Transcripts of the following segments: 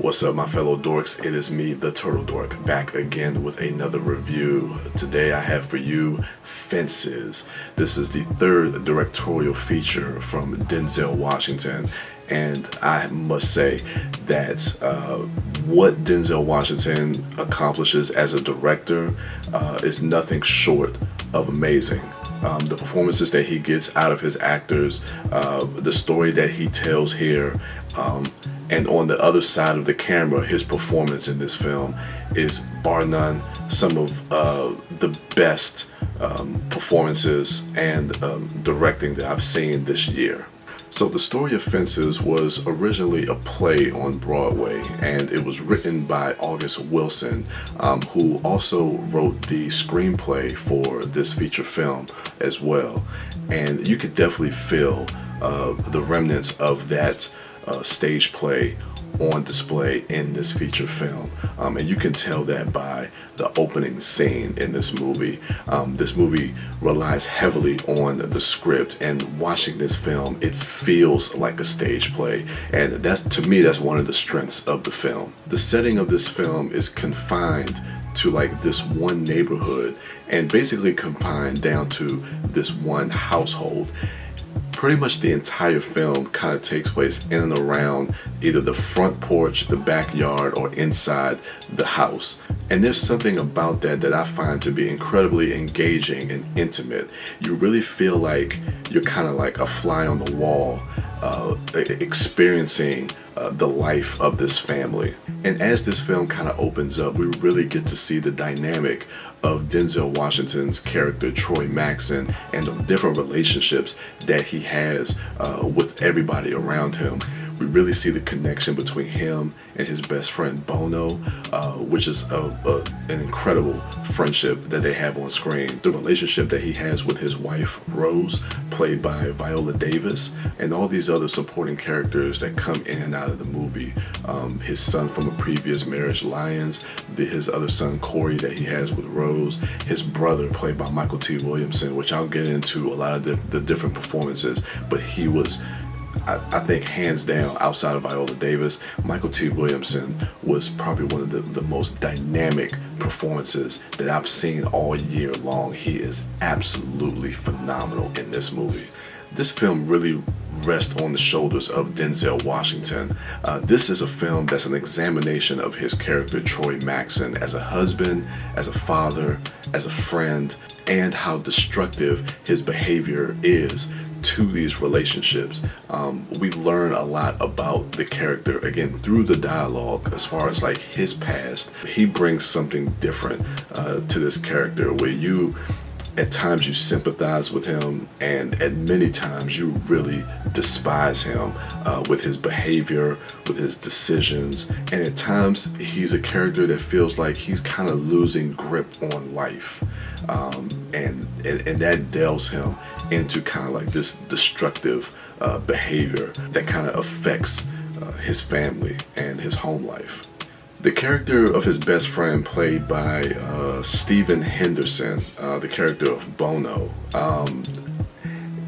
What's up, my fellow dorks? It is me, the Turtle Dork, back again with another review. Today I have for you Fences. This is the third directorial feature from Denzel Washington, and I must say that what Denzel Washington accomplishes as a director is nothing short of amazing. The performances that he gets out of his actors, the story that he tells here, and on the other side of the camera, his performance in this film is bar none some of the best performances and directing that I've seen this year. So the story of Fences was originally a play on Broadway, and it was written by August Wilson, who also wrote the screenplay for this feature film as well. And you could definitely feel the remnants of that stage play on display in this feature film, and you can tell that by the opening scene in this movie. This movie relies heavily on the script, and watching this film, it feels like a stage play, and to me that's one of the strengths of the film. The setting of this film is confined to like this one neighborhood, and basically confined down to this one household. Pretty much the entire film kind of takes place in and around either the front porch, the backyard, or inside the house. And there's something about that I find to be incredibly engaging and intimate. You really feel like you're kind of like a fly on the wall, experiencing the life of this family. And as this film kind of opens up, we really get to see the dynamic of Denzel Washington's character Troy Maxson and the different relationships that he has with everybody around him. We really see the connection between him and his best friend Bono, which is an incredible friendship that they have on screen. The relationship that he has with his wife Rose, played by Viola Davis, and all these other supporting characters that come in and out of the movie. His son from a previous marriage, Lyons, his other son Corey that he has with Rose, his brother played by Michael T. Williamson, which I'll get into a lot of the different performances, but he was, I think, hands down, outside of Viola Davis, Michael T. Williamson was probably one of the most dynamic performances that I've seen all year long. He is absolutely phenomenal in this movie. This film really rests on the shoulders of Denzel Washington. This is a film that's an examination of his character Troy Maxson as a husband, as a father, as a friend, and how destructive his behavior is to these relationships. We learn a lot about the character, again, through the dialogue as far as like his past. He brings something different to this character where at times you sympathize with him, and at many times you really despise him with his behavior, with his decisions, and at times he's a character that feels like he's kind of losing grip on life, and that delves him into kind of like this destructive behavior that kind of affects his family and his home life. The character of his best friend, played by Stephen Henderson, the character of Bono,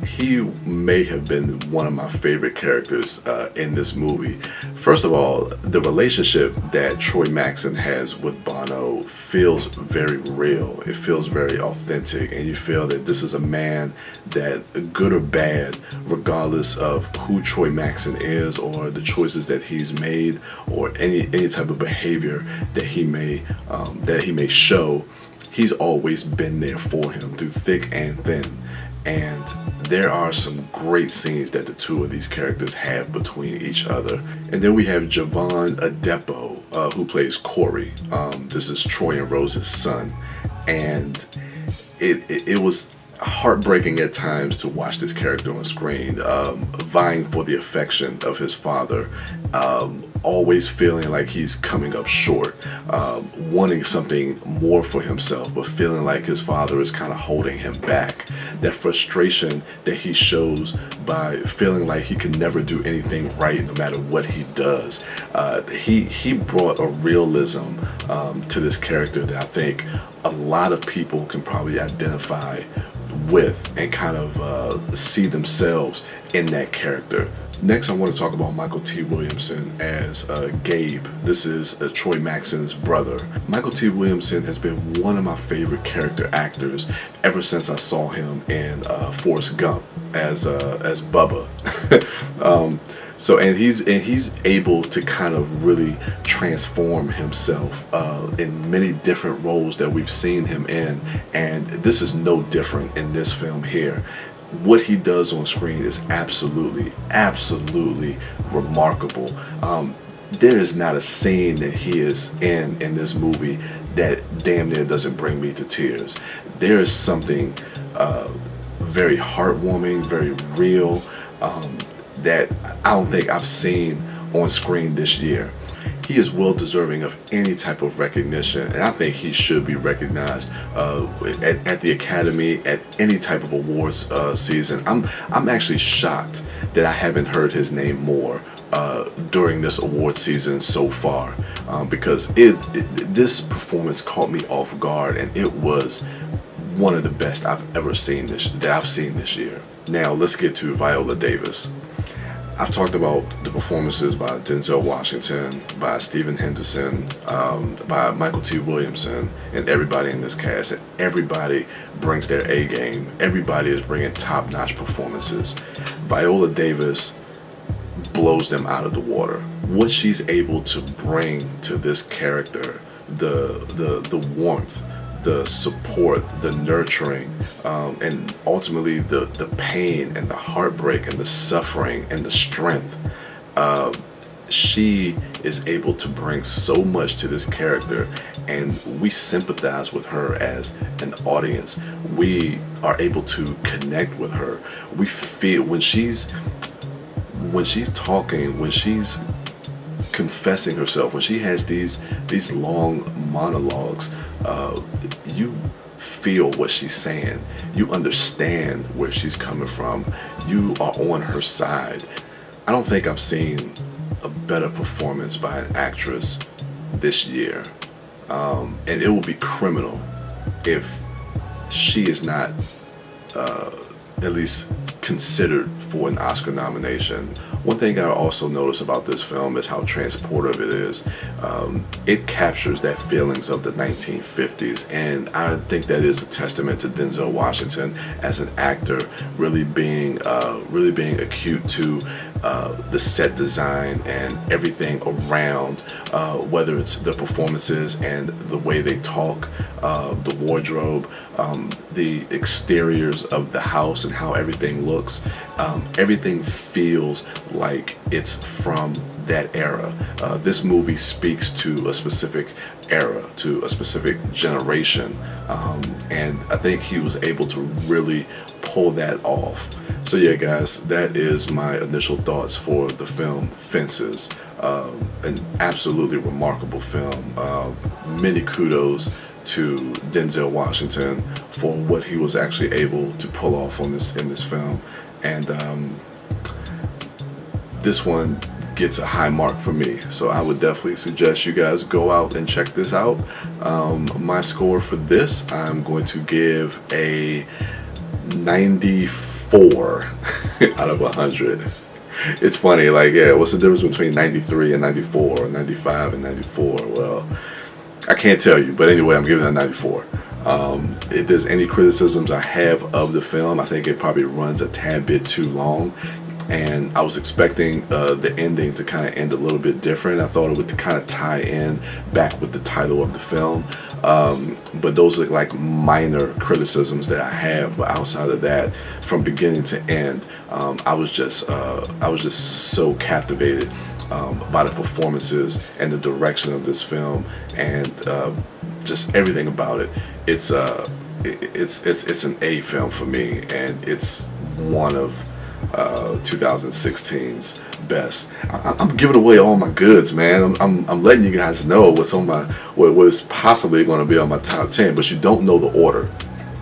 he may have been one of my favorite characters in this movie. First of all, the relationship that Troy Maxson has with Bono feels very real. It feels very authentic, and you feel that this is a man that, good or bad, regardless of who Troy Maxson is or the choices that he's made or any type of behavior that he may show, he's always been there for him through thick and thin. And there are some great scenes that the two of these characters have between each other. And then we have Javon Adepo, who plays Corey. This is Troy and Rose's son. And it was heartbreaking at times to watch this character on screen, vying for the affection of his father, always feeling like he's coming up short, wanting something more for himself, but feeling like his father is kind of holding him back. That frustration that he shows by feeling like he can never do anything right no matter what he does. He brought a realism to this character that I think a lot of people can probably identify with and kind of see themselves in that character. Next, I want to talk about Michael T. Williamson as Gabe. This is Troy Maxon's brother. Michael T. Williamson has been one of my favorite character actors ever since I saw him in Forrest Gump as Bubba. And he's able to kind of really transform himself in many different roles that we've seen him in, and this is no different in this film here. What he does on screen is absolutely remarkable. There is not a scene that he is in this movie that damn near doesn't bring me to tears. There is something very heartwarming, very real, that I don't think I've seen on screen this year. He is well deserving of any type of recognition, and I think he should be recognized at the Academy, at any type of awards season. I'm actually shocked that I haven't heard his name more during this award season so far, because this performance caught me off guard, and it was one of the best I've seen this year. Now let's get to Viola Davis. I've talked about the performances by Denzel Washington, by Stephen Henderson, by Michael T. Williamson, and everybody in this cast. And everybody brings their A game. Everybody is bringing top-notch performances. Viola Davis blows them out of the water. What she's able to bring to this character, the warmth, the support, the nurturing, and ultimately the pain and the heartbreak and the suffering and the strength. She is able to bring so much to this character, and we sympathize with her as an audience. We are able to connect with her. We feel when she's talking, when she's confessing herself, when she has these long monologues, you feel what she's saying. You understand where she's coming from. You are on her side. I don't think I've seen a better performance by an actress this year. And it will be criminal if she is not at least considered for an Oscar nomination. One thing I also notice about this film is how transportive it is. It captures that feelings of the 1950s, and I think that is a testament to Denzel Washington as an actor, really being acute to the set design and everything around, whether it's the performances and the way they talk, the wardrobe, the exteriors of the house and how everything looks. Everything feels like it's from that era. This movie speaks to a specific era, to a specific generation, and I think he was able to really pull that off. So yeah, guys, that is my initial thoughts for the film Fences. An absolutely remarkable film. Many kudos to Denzel Washington for what he was actually able to pull off in this film, and this one gets a high mark for me. So I would definitely suggest you guys go out and check this out. My score for this, I'm going to give a 94 out of 100. It's funny, like, yeah, what's the difference between 93 and 94, or 95 and 94? Well, I can't tell you, but anyway, I'm giving it a 94. If there's any criticisms I have of the film, I think it probably runs a tad bit too long, and I was expecting the ending to kind of end a little bit different. I thought it would kind of tie in back with the title of the film, but those are like minor criticisms that I have. But outside of that, from beginning to end, I was just so captivated by the performances and the direction of this film, and just everything about it. It's an A film for me, and it's one of 2016's best. I'm giving away all my goods, man. I'm letting you guys know what's on what is possibly going to be on my top 10, but you don't know the order,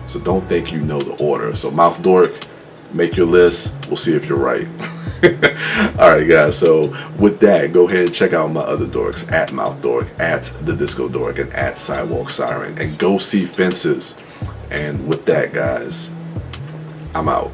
so don't think you know the order. So Mouth Dork, make your list. We'll see if you're right. Alright guys, so with that, go ahead and check out my other dorks at Mouth Dork, at TheDiscoDork, and at Sidewalk Siren, and go see Fences. And with that, guys, I'm out.